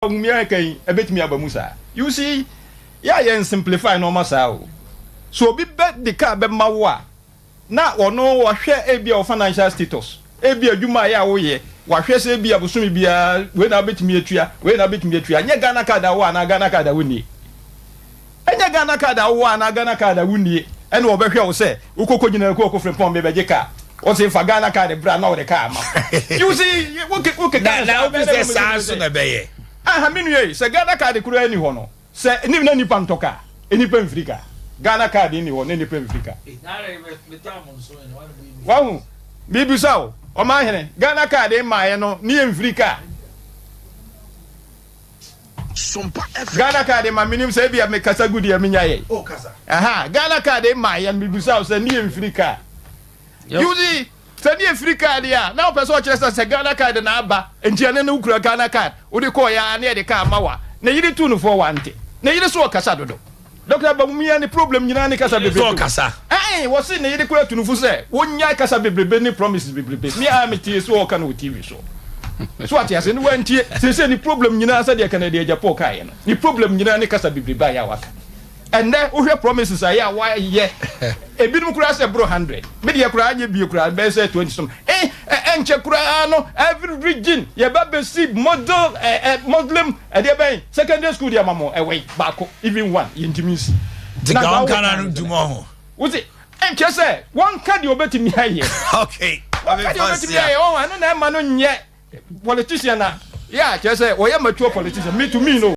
You see, yeah, simplify normal sao. So be bet the car be mawa. Na ono wa hwe ebi of financial status. Ebi adwuma ya wo ye. Wa hwe se ebi abusumi bia we na betimi atua, we na betimi atua. Nya Ghana card awo na Ghana card awo ni. Enya Ghana card awo na Ghana card awo ni. Ene wo be hwe wo se, ukoko gina ko ko frempon be beje car. O se fa Ghana card bra na wo de car ma. You see, okay na obi se sanso na be ye. Aha minue se Ghana card kura ani ho no. Se ni na nipa ntoka, enipa mfrika. Ghana card ni ho na nipa mfrika. Wow, bibusao, o ma hene. Ghana card e ma ye no, ni mfrika. Ghana card ma minim se bia me kasa gudi ya minya ye. Oh kasa. Aha, Ghana card e ma ye bibusao se ni mfrika. You see, se ni mfrika dia, na o pese o kire se Ghana card na aba, entiane na ukura Ghana card, o de ko ya na e de ka mawa. Na yiri tu no for wante. Na yiri so kasa dodo. Doctor Bamumia ni problem nyina ni kasa bebe. So kasa. Wo se na yiri kura tunufu se, wonya kasa bebe ni promises bebe. Me am tie so o ka no TV so. So ati ase ni wantie, se ni problem nyina asa de ka na de Japan kai no. Ni problem nyina ni kasa bebe ba ya waka. And then wo hwe promises aya wa ye. Ebinom kura se bro 100. Me de kura anye bi kura be se 20 some. Enche kura no every region ye ba be see model Muslim e de ben secondary school dia mamo we baako even one intimacy. The Ghana kana no dumo ho. Wo se enche se one card you betimi aye. Okay. One card you betimi aye o anu na ma no nye politician na. Yeah, che se o ye mature politician me to me no.